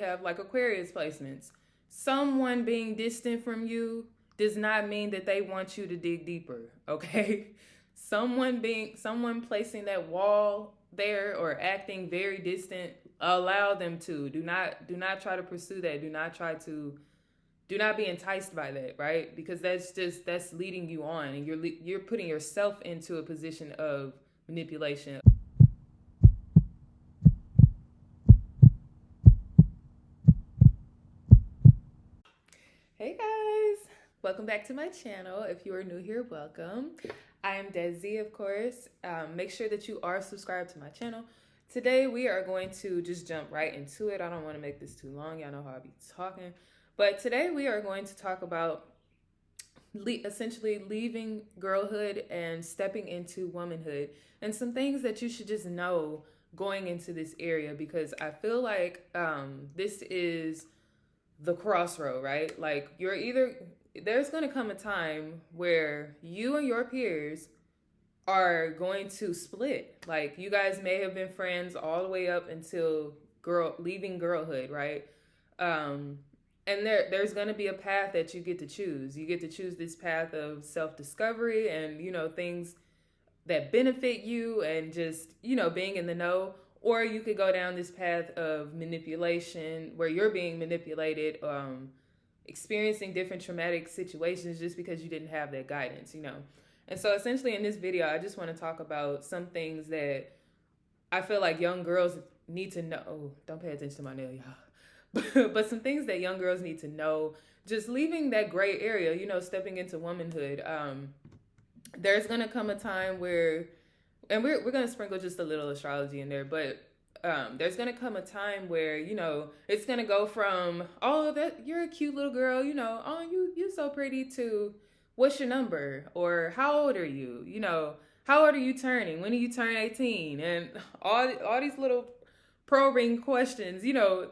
have like Aquarius placements. Someone being distant from you does not mean that they want you to dig deeper, okay? Someone placing that wall there or acting very distant, allow them to. Do not try to pursue that. Do not be enticed by that, right? Because that's leading you on, and you're putting yourself into a position of manipulation. Hey guys, welcome back to my channel. If you are new here, welcome. I am Desi, of course. Make sure that you are subscribed to my channel. Today we are going to just jump right into it. I don't want to make this too long. Y'all know how I be talking. But today we are going to talk about essentially leaving girlhood and stepping into womanhood, and some things that you should just know going into this area, because I feel like this is the crossroad, right? Like there's going to come a time where you and your peers are going to split. Like, you guys may have been friends all the way up until leaving girlhood, right? And there's going to be a path that you get to choose. You get to choose this path of self-discovery and, things that benefit you and just, being in the know. Or you could go down this path of manipulation where you're being manipulated, experiencing different traumatic situations just because you didn't have that guidance, And so essentially in this video, I just want to talk about some things that I feel like young girls need to know. Oh, don't pay attention to my nail, y'all. But some things that young girls need to know, just leaving that gray area, stepping into womanhood. There's going to come a time where, and we're going to sprinkle just a little astrology in there, but there's going to come a time where, it's going to go from, oh, that you're a cute little girl, oh, you're so pretty, to what's your number? Or how old are you? How old are you turning? When do you turn 18? And all these little probing questions,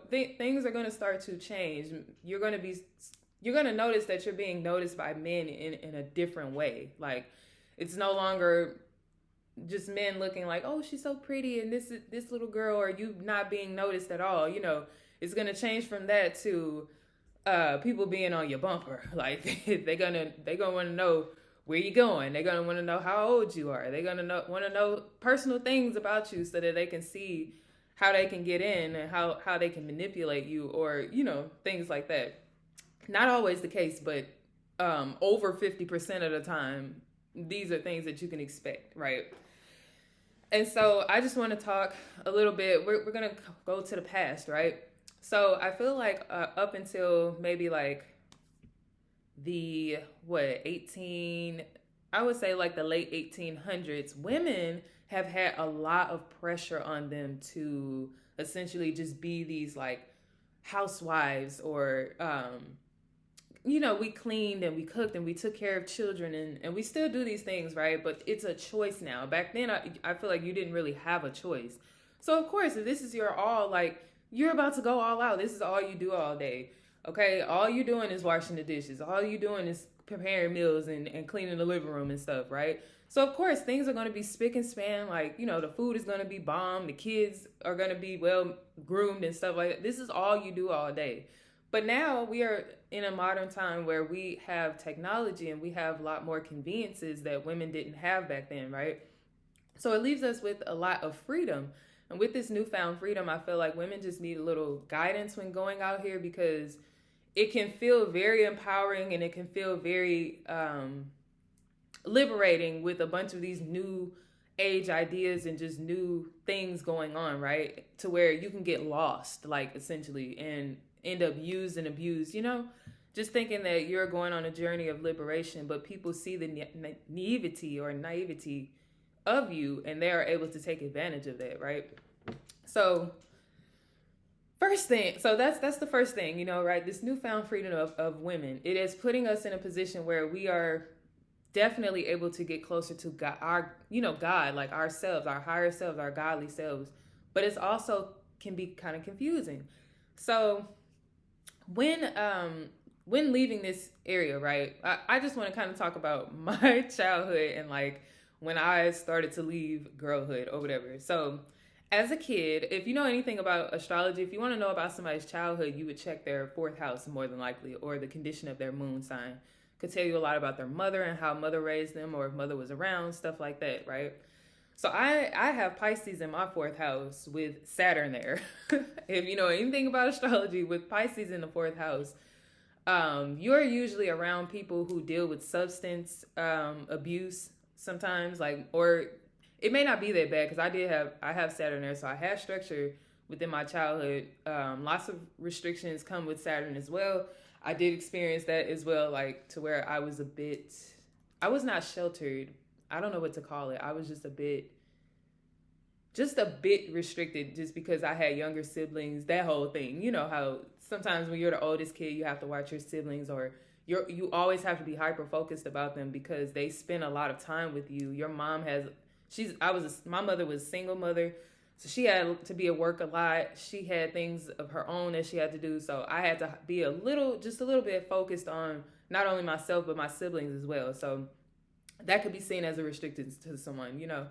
things are going to start to change. You're going to notice that you're being noticed by men in a different way. Like, it's no longer just men looking like, oh, she's so pretty, and this little girl, or you not being noticed at all. It's gonna change from that to people being on your bumper. Like, they're gonna want to know where you going. They're gonna want to know how old you are. They're gonna want to know personal things about you so that they can see how they can get in and how they can manipulate you, or things like that. Not always the case, but over 50% of the time, these are things that you can expect, right? And so I just want to talk a little bit. We're going to go to the past, right? So I feel like up until maybe like the, I would say like the late 1800s, women have had a lot of pressure on them to essentially just be these like housewives, or, we cleaned and we cooked and we took care of children, and we still do these things, right? But it's a choice now. Back then, I feel like you didn't really have a choice. So of course, if this is your all, like, you're about to go all out. This is all you do all day, okay? All you doing is washing the dishes. All you doing is preparing meals and cleaning the living room and stuff, right? So of course, things are going to be spick and span. Like, the food is going to be bomb. The kids are going to be well groomed and stuff like that. This is all you do all day. But now we are in a modern time where we have technology and we have a lot more conveniences that women didn't have back then, right? So it leaves us with a lot of freedom. And with this newfound freedom, I feel like women just need a little guidance when going out here, because it can feel very empowering and it can feel very liberating with a bunch of these new age ideas and just new things going on, right? To where you can get lost, like, essentially, and end up used and abused, just thinking that you're going on a journey of liberation, but people see the naivety of you, and they are able to take advantage of that, right? So that's the first thing, right? This newfound freedom of women, it is putting us in a position where we are definitely able to get closer to God, God, like ourselves, our higher selves, our godly selves. But it's also can be kind of confusing. So when leaving this area, right, I just want to kind of talk about my childhood and like when I started to leave girlhood or whatever. So As a kid, if you know anything about astrology, if you want to know about somebody's childhood, you would check their fourth house more than likely, or the condition of their moon sign. Could tell you a lot about their mother and how mother raised them, or if mother was around, stuff like that, right? So I have Pisces in my fourth house with Saturn there. If you know anything about astrology, with Pisces in the fourth house, you're usually around people who deal with substance abuse sometimes, like, or it may not be that bad because I have Saturn there, so I have structure within my childhood. Lots of restrictions come with Saturn as well. I did experience that as well, like to where I was not sheltered. I don't know what to call it. I was just a bit restricted just because I had younger siblings, that whole thing. You know how sometimes when you're the oldest kid, you have to watch your siblings, or you always have to be hyper focused about them because they spend a lot of time with you. Your mom has my mother was a single mother, so she had to be at work a lot. She had things of her own that she had to do, so I had to be just a little bit focused on not only myself but my siblings as well. So that could be seen as a restriction to someone, you know.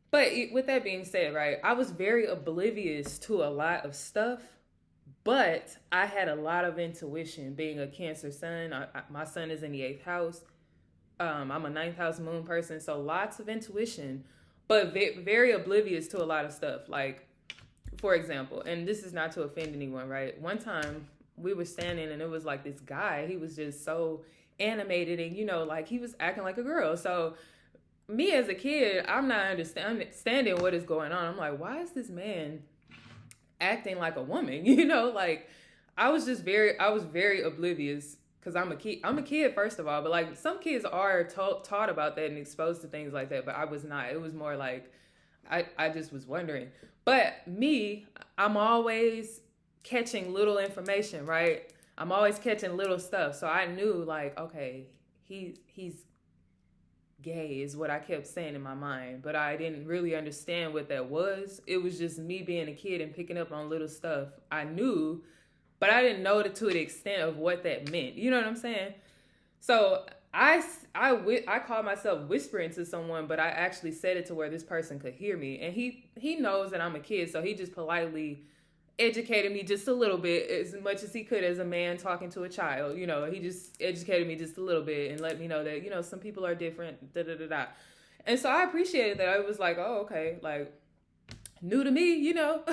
But with that being said, right, I was very oblivious to a lot of stuff, but I had a lot of intuition being a Cancer sun. My sun is in the 8th house. I'm a 9th house moon person, so lots of intuition, but very oblivious to a lot of stuff. Like, for example, and this is not to offend anyone, right? One time we were standing and it was like this guy, he was just so animated and, you know, like he was acting like a girl. So me as a kid, I'm not understanding what is going on. I'm like, why is this man acting like a woman? You know, like I was very oblivious because I'm a kid first of all, but like some kids are taught about that and exposed to things like that, but I was not. It was more like I just was wondering. But me, I'm always catching little information, right? I'm always catching little stuff. So I knew like, okay, he's gay is what I kept saying in my mind, but I didn't really understand what that was. It was just me being a kid and picking up on little stuff. I knew, but I didn't know to the extent of what that meant. You know what I'm saying? So I called myself whispering to someone, but I actually said it to where this person could hear me. And he knows that I'm a kid, so he just politely educated me just a little bit, as much as he could as a man talking to a child. You know, he just educated me just a little bit and let me know that, you know, some people are different, da da da da. And so I appreciated that. I was like, oh, okay, like new to me, you know.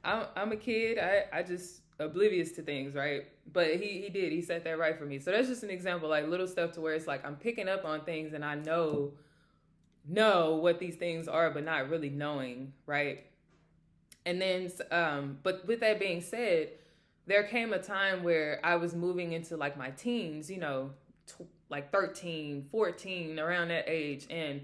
I'm a kid. I just oblivious to things, right? But he set that right for me. So that's just an example, like little stuff to where it's like I'm picking up on things and I know what these things are, but not really knowing, right? And then, but with that being said, there came a time where I was moving into like my teens, you know, like 13, 14, around that age. And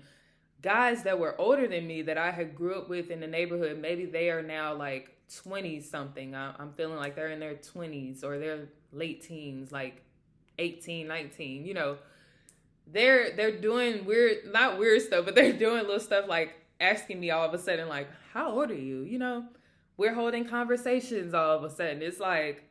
guys that were older than me that I had grew up with in the neighborhood, maybe they are now like 20 something. I'm feeling like they're in their 20s or their late teens, like 18, 19, you know, they're doing not weird stuff, but they're doing little stuff like asking me all of a sudden, like, how old are you? You know, we're holding conversations all of a sudden. It's like,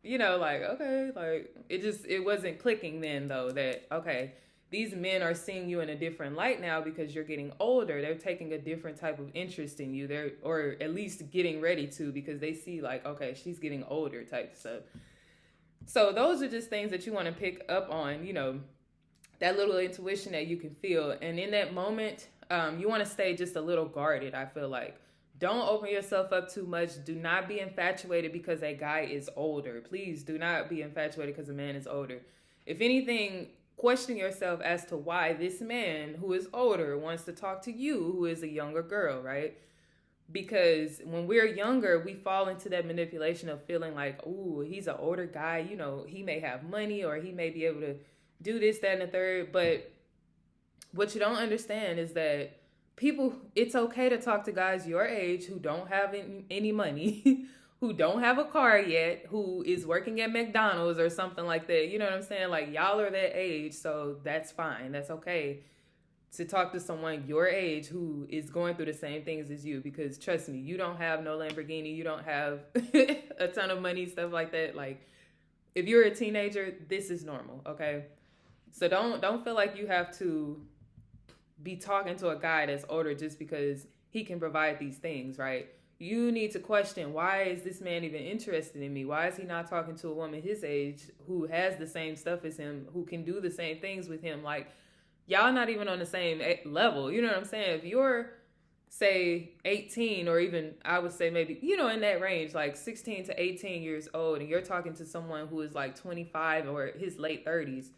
you know, like, okay, like it wasn't clicking then though that, okay, these men are seeing you in a different light now because you're getting older. They're taking a different type of interest in you. Or at least getting ready to, because they see like, okay, she's getting older type stuff. So those are just things that you want to pick up on, you know, that little intuition that you can feel. And in that moment, you want to stay just a little guarded, I feel like. Don't open yourself up too much. Do not be infatuated because a guy is older. Please do not be infatuated because a man is older. If anything, question yourself as to why this man who is older wants to talk to you, who is a younger girl, right? Because when we're younger, we fall into that manipulation of feeling like, ooh, he's an older guy. You know, he may have money or he may be able to do this, that, and the third. But what you don't understand is that it's okay to talk to guys your age who don't have any money, who don't have a car yet, who is working at McDonald's or something like that. You know what I'm saying? Like, y'all are that age, so that's fine. That's okay to talk to someone your age who is going through the same things as you, because trust me, you don't have no Lamborghini, you don't have a ton of money, stuff like that. Like, if you're a teenager, this is normal, okay? So don't feel like you have to be talking to a guy that's older just because he can provide these things, right? You need to question, why is this man even interested in me? Why is he not talking to a woman his age who has the same stuff as him, who can do the same things with him? Like, y'all not even on the same level. You know what I'm saying? If you're, say, 18, or even, I would say maybe, in that range, like 16 to 18 years old, and you're talking to someone who is like 25 or his late 30s,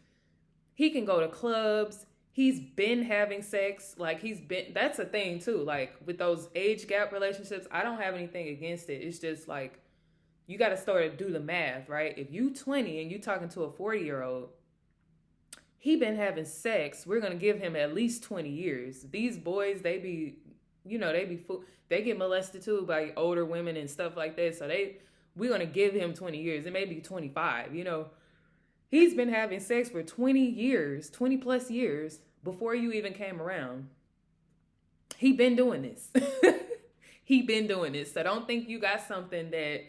he can go to clubs. He's been having sex. Like, that's a thing too. Like, with those age gap relationships, I don't have anything against it. It's just like, you got to start to do the math, right? If you 20 and you talking to a 40-year-old, he been having sex, we're going to give him at least 20 years. These boys, they get molested too by older women and stuff like that. So we're going to give him 20 years. It may be 25, He's been having sex for 20 years, 20 plus years before you even came around. He been doing this. So don't think you got something that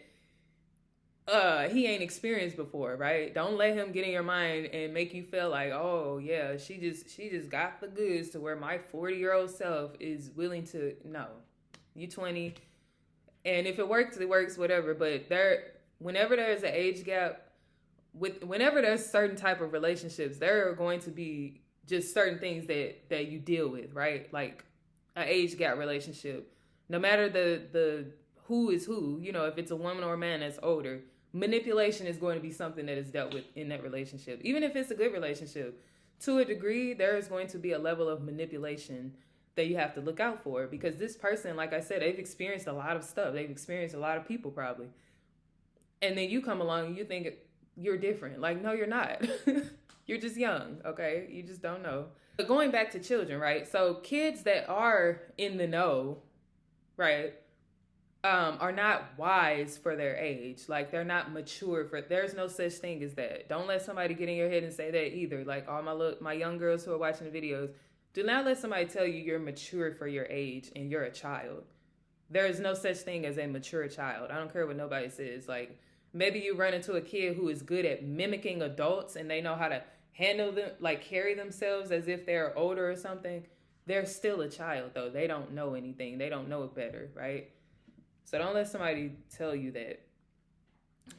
he ain't experienced before, right? Don't let him get in your mind and make you feel like, oh yeah, she just got the goods to where my 40-year-old self is willing to. No, you 20, and if it works, it works, whatever. But whenever there's an age gap, whenever there's certain type of relationships, there are going to be just certain things that you deal with, right? Like an age gap relationship, no matter the who is who, if it's a woman or a man that's older, manipulation is going to be something that is dealt with in that relationship. Even if it's a good relationship, to a degree, there is going to be a level of manipulation that you have to look out for, because this person, like I said, they've experienced a lot of stuff. They've experienced a lot of people probably. And then you come along and you think you're different. Like, no, you're not. You're just young, okay? You just don't know. But going back to children, right? So kids that are in the know, right, are not wise for their age. Like, they're not mature there's no such thing as that. Don't let somebody get in your head and say that either. Like, all my young girls who are watching the videos, do not let somebody tell you you're mature for your age and you're a child. There is no such thing as a mature child. I don't care what nobody says. Like, maybe you run into a kid who is good at mimicking adults and they know how to handle them, like carry themselves as if they're older or something. They're still a child, though. They don't know anything. They don't know it better, right? So don't let somebody tell you that.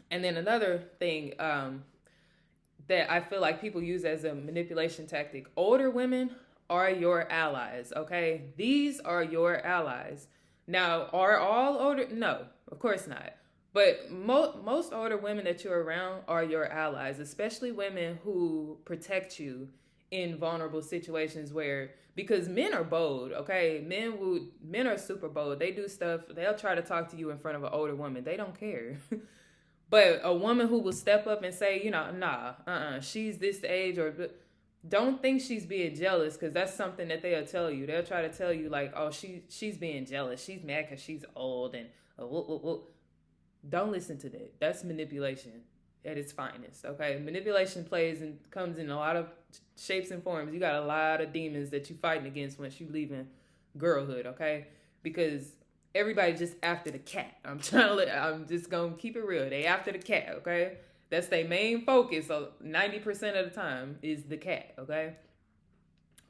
And then another thing that I feel like people use as a manipulation tactic, older women are your allies, okay? These are your allies. Now, are all older? No, of course not. But most older women that you're around are your allies, especially women who protect you in vulnerable situations because men are bold, okay? Men are super bold. They do stuff. They'll try to talk to you in front of an older woman. They don't care. But a woman who will step up and say, she's this age, or don't think she's being jealous, because that's something that they'll tell you. They'll try to tell you like, oh, she's being jealous. She's mad because she's old and Don't listen to that. That's manipulation at its finest, okay? Manipulation comes in a lot of shapes and forms. You got a lot of demons that you're fighting against once you leaving girlhood, okay? Because everybody just after the cat. I'm just going to keep it real. They after the cat, okay? That's their main focus. So 90% of the time is the cat, okay?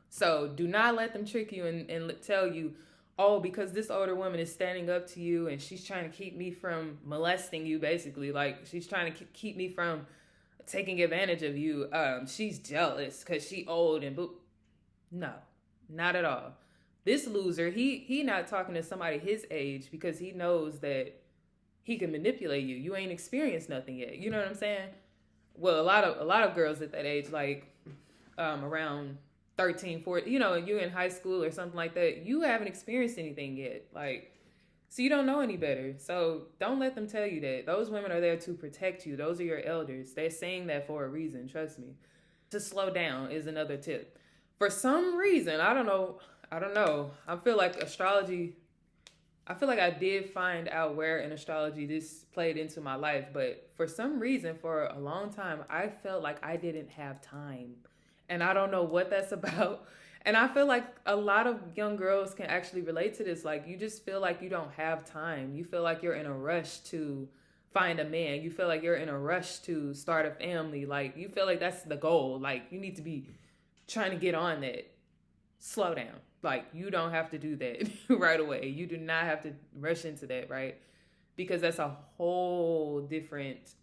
So do not let them trick you and tell you, oh, because this older woman is standing up to you and she's trying to keep me from molesting you, basically. Like, she's trying to keep me from taking advantage of you. She's jealous because she old and boop. No, not at all. This loser, he not talking to somebody his age because he knows that he can manipulate you. You ain't experienced nothing yet. You know what I'm saying? Well, a lot of girls at that age, like around 13, 14, you're in high school or something like that, you haven't experienced anything yet. Like, so you don't know any better. So don't let them tell you that. Those women are there to protect you. Those are your elders. They're saying that for a reason. Trust me. To slow down is another tip. For some reason, I don't know. I feel like I did find out where in astrology this played into my life. But for some reason, for a long time, I felt like I didn't have time. And I don't know what that's about. And I feel like a lot of young girls can actually relate to this. Like, you just feel like you don't have time. You feel like you're in a rush to find a man. You feel like you're in a rush to start a family. Like, you feel like that's the goal. Like, you need to be trying to get on that. slow down. Like, you don't have to do that right away. You do not have to rush into that, right? Because that's a whole different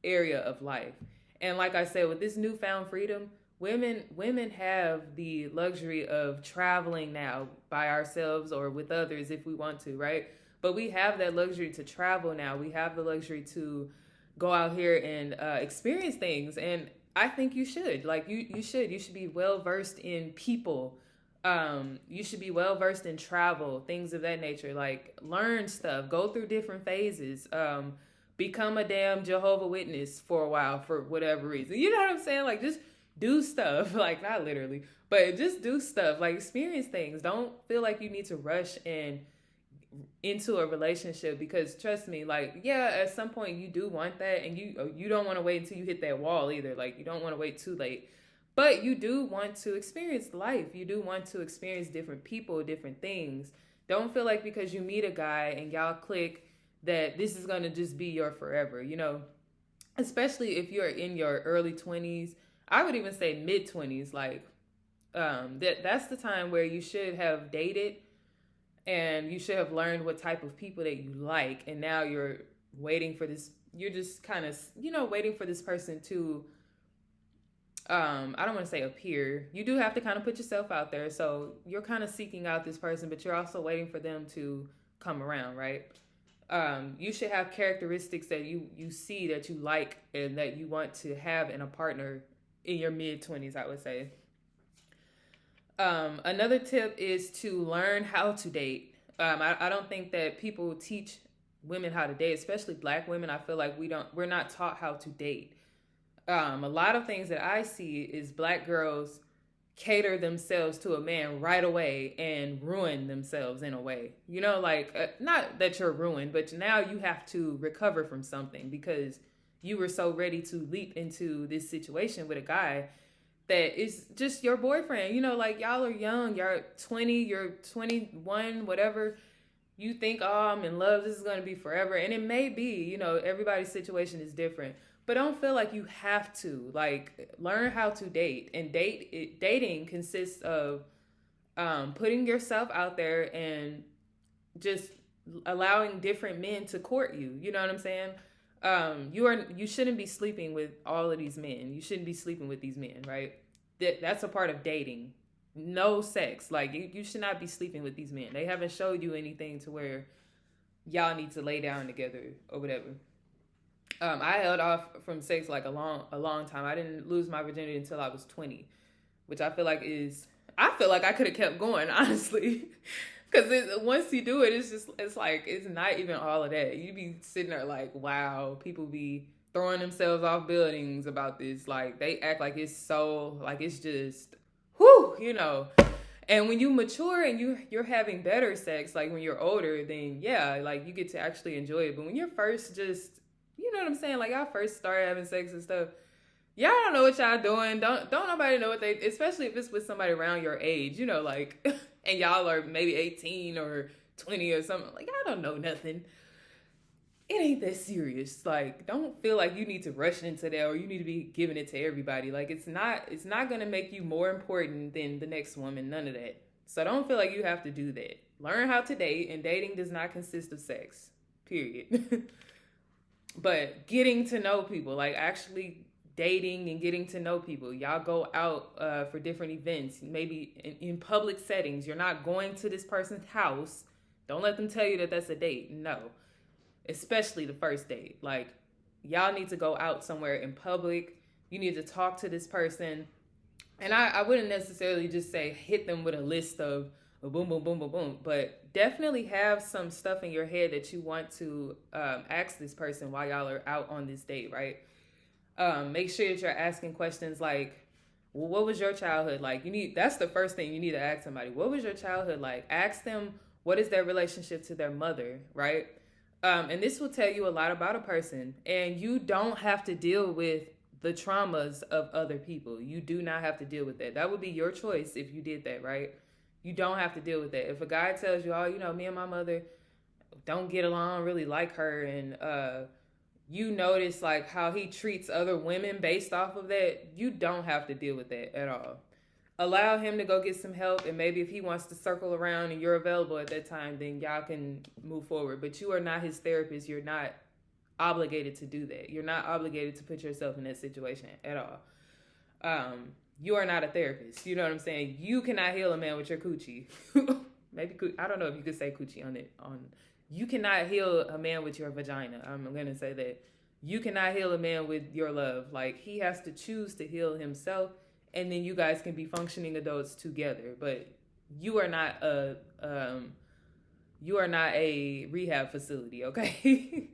area of life. And like I said, with this newfound freedom, women have the luxury of traveling now by ourselves or with others if we want to, right? But we have that luxury to travel now. We have the luxury to go out here and experience things. And I think you should. Like, you should. You should be well versed in people. You should be well versed in travel, things of that nature. Like, learn stuff, go through different phases. Become a damn Jehovah Witness for a while for whatever reason. You know what I'm saying? Like, just do stuff. Like, not literally, but just do stuff. Like, experience things. Don't feel like you need to rush and into a relationship, because trust me, like, yeah, at some point you do want that, and you don't want to wait until you hit that wall either. Like, you don't want to wait too late, but you do want to experience life. You do want to experience different people, different things. Don't feel like because you meet a guy and y'all click that this is going to just be your forever, you know, especially if you're in your early 20s. I would even say mid 20s. Like, that's the time where you should have dated and you should have learned what type of people that you like. And now you're waiting for this, you're just kind of, you know, waiting for this person to, I don't want to say appear. You do have to kind of put yourself out there. So you're kind of seeking out this person, but you're also waiting for them to come around, right? You should have characteristics that you see that you like and that you want to have in a partner in your mid 20s, I would say. Another tip is to learn how to date. I don't think that people teach women how to date, especially Black women. I feel like we're not taught how to date. A lot of things that I see is Black girls cater themselves to a man right away and ruin themselves in a way. You know, like, not that you're ruined, but now you have to recover from something because you were so ready to leap into this situation with a guy that is just your boyfriend. You know, like, y'all are young, you're 20, you're 21, whatever. You think, oh, I'm in love, this is going to be forever. And it may be, you know, everybody's situation is different. But don't feel like you have to. Like, learn how to date. And dating consists of putting yourself out there and just allowing different men to court you. You know what I'm saying? You shouldn't be sleeping with all of these men. You shouldn't be sleeping with these men, right? That's a part of dating. No sex. Like, you should not be sleeping with these men. They haven't showed you anything to where y'all need to lay down together or whatever. I held off from sex like a long time. I didn't lose my virginity until I was 20, which I feel like I could have kept going, honestly. Because once you do it, it's not even all of that. You be sitting there like, wow, people be throwing themselves off buildings about this. Like, they act like it's so, like, it's just, whew, you know. And when you mature and you're having better sex, like when you're older, then yeah, like, you get to actually enjoy it. But when you're first just, you know what I'm saying? Like, y'all first start having sex and stuff, y'all don't know what y'all doing. Don't nobody know what they, especially if it's with somebody around your age, you know, like, and y'all are maybe 18 or 20 or something. Like, y'all don't know nothing. It ain't that serious. Like, don't feel like you need to rush into that or you need to be giving it to everybody. Like, it's not going to make you more important than the next woman. None of that. So don't feel like you have to do that. Learn how to date, and dating does not consist of sex, period. But getting to know people, like actually dating and getting to know people. Y'all go out for different events, maybe in public settings. You're not going to this person's house. Don't let them tell you that that's a date. No. Especially the first date. Like, y'all need to go out somewhere in public. You need to talk to this person. And I wouldn't necessarily just say hit them with a list of boom, boom, boom, boom, boom. But definitely have some stuff in your head that you want to ask this person while y'all are out on this date, right? Make sure that you're asking questions like, well, what was your childhood like? That's the first thing you need to ask somebody. What was your childhood like? Ask them, what is their relationship to their mother, right? And this will tell you a lot about a person. And you don't have to deal with the traumas of other people. You do not have to deal with that. That would be your choice if you did that, right? You don't have to deal with that. If a guy tells you, oh, you know, me and my mother don't get along, really like her, and you notice like how he treats other women based off of that, you don't have to deal with that at all. allow him to go get some help, and maybe if he wants to circle around and you're available at that time, then y'all can move forward. But you are not his therapist. You're not obligated to do that. You're not obligated to put yourself in that situation at all. You are not a therapist. You know what I'm saying? You cannot heal a man with your coochie. Maybe I don't know if you could say coochie on it. You cannot heal a man with your vagina. I'm gonna say that. You cannot heal a man with your love. Like, he has to choose to heal himself, and then you guys can be functioning adults together. But you are not a rehab facility, okay?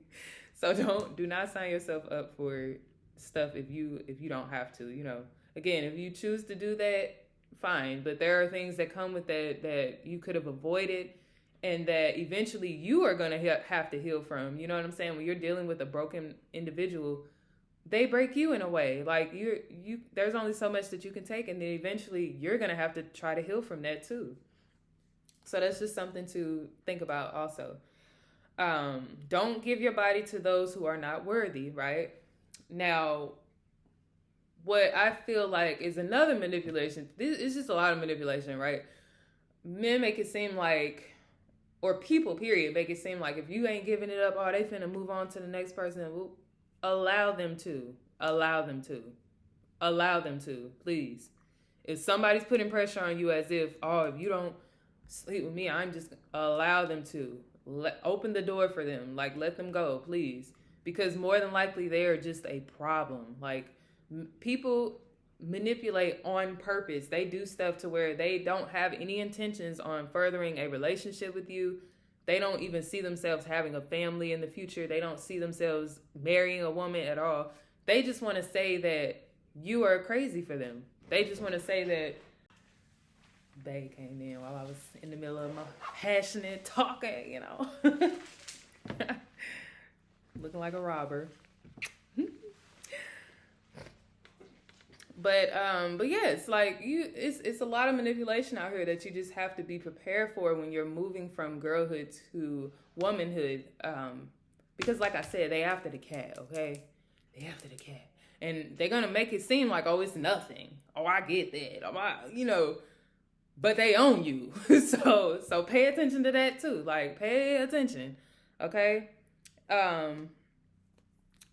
So do not sign yourself up for stuff if you don't have to. You know, again, if you choose to do that, fine. But there are things that come with that you could have avoided, and that eventually you are gonna have to heal from. You know what I'm saying? When you're dealing with a broken individual, they break you in a way. Like, you there's only so much that you can take, and then eventually you're gonna have to try to heal from that too. So that's just something to think about also. Don't give your body to those who are not worthy, right? Now, what I feel like is another manipulation. This is just a lot of manipulation, right? Men make it seem like, or people, period, make it seem like if you ain't giving it up, oh, they finna move on to the next person. Allow them to. Allow them to. Allow them to, please. If somebody's putting pressure on you as if, oh, if you don't sleep with me, I'm just, allow them to. Open the door for them. Like, let them go, please. Because more than likely, they are just a problem. Like, people manipulate on purpose. They do stuff to where they don't have any intentions on furthering a relationship with you. They don't even see themselves having a family in the future. They don't see themselves marrying a woman at all. They just want to say that you are crazy for them. They just want to say that they came in while I was in the middle of my passionate talking, you know. Looking like a robber. But yes, like it's a lot of manipulation out here that you just have to be prepared for when you're moving from girlhood to womanhood. Because like I said, they after the cat, okay? They after the cat. And they're gonna make it seem like, oh, it's nothing. Oh, I get that. Oh, but they own you. so pay attention to that too. Like, pay attention. Okay?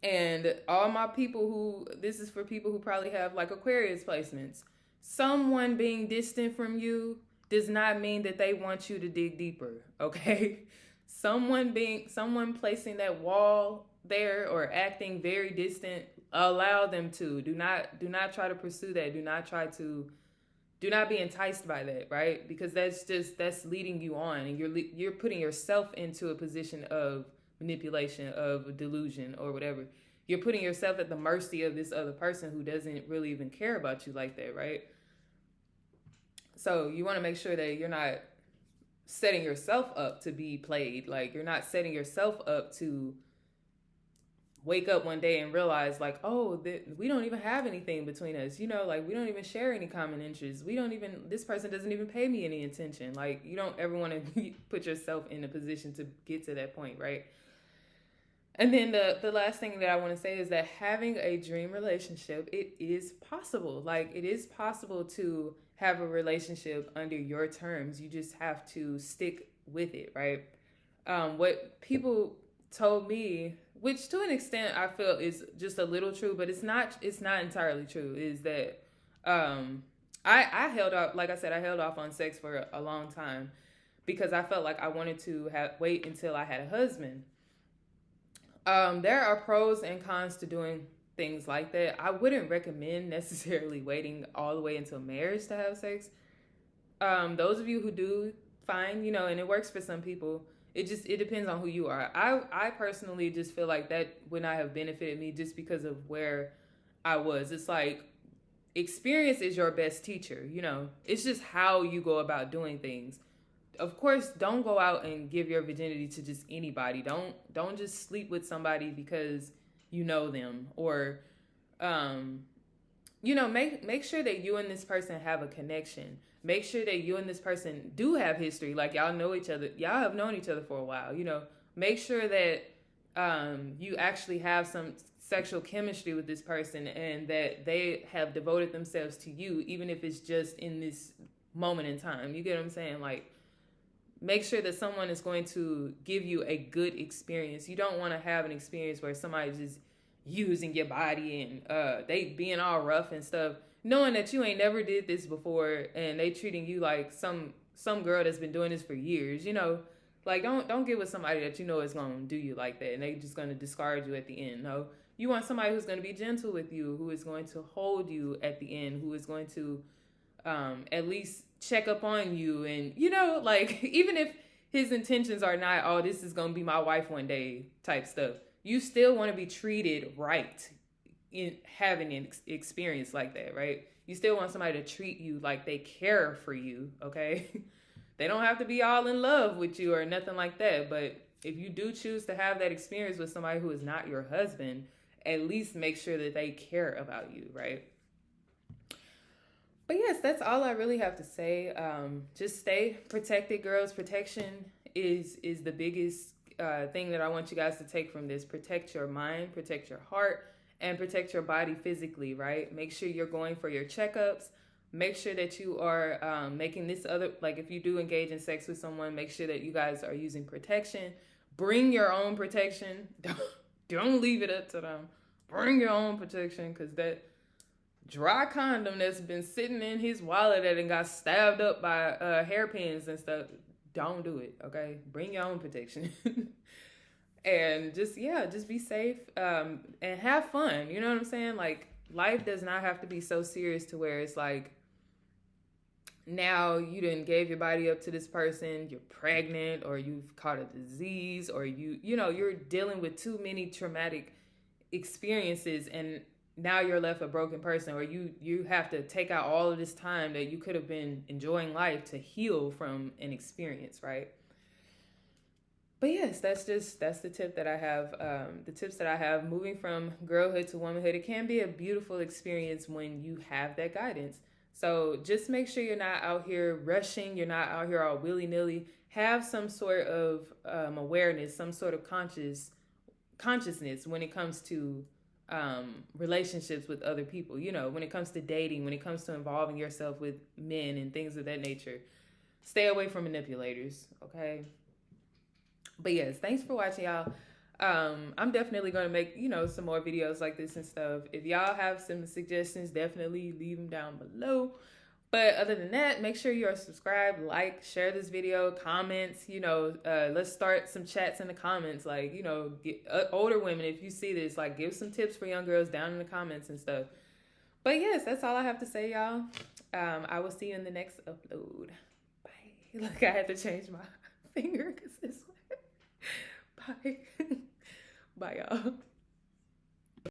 And all my people this is for people who probably have like Aquarius placements. Someone being distant from you does not mean that they want you to dig deeper, okay? Someone placing that wall there or acting very distant, allow them to. Do not try to pursue that. Do not be enticed by that, right? Because that's leading you on, and you're putting yourself into a position of manipulation, of delusion, or whatever. You're putting yourself at the mercy of this other person who doesn't really even care about you like that, right? So you want to make sure that you're not setting yourself up to be played. Like, you're not setting yourself up to wake up one day and realize, like, oh, we don't even have anything between us. Like, we don't even share any common interests. This person doesn't even pay me any attention. Like, you don't ever want to put yourself in a position to get to that point, right? And then the last thing that I want to say is that having a dream relationship, it is possible. Like, it is possible to have a relationship under your terms. You just have to stick with it, right? What people told me, which to an extent I feel is just a little true, but it's not entirely true, is that I held off, like I said, I held off on sex for a long time because I felt like I wanted to wait until I had a husband. There are pros and cons to doing things like that. I wouldn't recommend necessarily waiting all the way until marriage to have sex. Those of you who do, fine, and it works for some people. It depends on who you are. I personally just feel like that would not have benefited me just because of where I was. It's like, experience is your best teacher, It's just how you go about doing things. Of course, don't go out and give your virginity to just anybody. Don't just sleep with somebody because you know them, or make sure that you and this person have a connection. Make sure that you and this person do have history. Like, y'all know each other. Y'all have known each other for a while. Make sure that you actually have sexual chemistry with this person and that they have devoted themselves to you, even if it's just in this moment in time. You get what I'm saying? Like, make sure that someone is going to give you a good experience. You don't want to have an experience where somebody's just using your body and they being all rough and stuff, knowing that you ain't never did this before and they treating you like some girl that's been doing this for years, you know. Like, don't get with somebody that you know is going to do you like that and they just going to discard you at the end. No, you want somebody who's going to be gentle with you, who is going to hold you at the end, who is going to at least check up on you. And, you know, like, even if his intentions are not, oh, this is going to be my wife one day type stuff, you still want to be treated right in having an experience like that, right? You still want somebody to treat you like they care for you, okay? They don't have to be all in love with you or nothing like that. But if you do choose to have that experience with somebody who is not your husband, at least make sure that they care about you, right? But yes, that's all I really have to say. Just stay protected, girls. Protection is the biggest thing that I want you guys to take from this. Protect your mind, protect your heart, and protect your body physically, right? Make sure you're going for your checkups. Make sure that you are making this other, like if you do engage in sex with someone, make sure that you guys are using protection. Bring your own protection. Don't leave it up to them. Bring your own protection, because that dry condom that's been sitting in his wallet that got stabbed up by hairpins and stuff, don't do it, okay? Bring your own protection. And just be safe and have fun. You know what I'm saying? Like, life does not have to be so serious to where it's like, now you done gave your body up to this person, you're pregnant, or you've caught a disease, or you're dealing with too many traumatic experiences, and now you're left a broken person, or you have to take out all of this time that you could have been enjoying life to heal from an experience, right? But yes, that's the tip that I have. The tips that I have moving from girlhood to womanhood. It can be a beautiful experience when you have that guidance. So just make sure you're not out here rushing. You're not out here all willy-nilly. Have some sort of awareness, some sort of consciousness when it comes to relationships with other people. You know, when it comes to dating, when it comes to involving yourself with men and things of that nature. Stay away from manipulators, okay? But yes, thanks for watching, y'all. I'm definitely going to make, some more videos like this and stuff. If y'all have some suggestions, definitely leave them down below. But other than that, make sure you are subscribed, like, share this video, comments, let's start some chats in the comments. Like, older women, if you see this, like, give some tips for young girls down in the comments and stuff. But yes, that's all I have to say, y'all. I will see you in the next upload. Bye. Look, I had to change my finger because this way. Bye. Bye, y'all.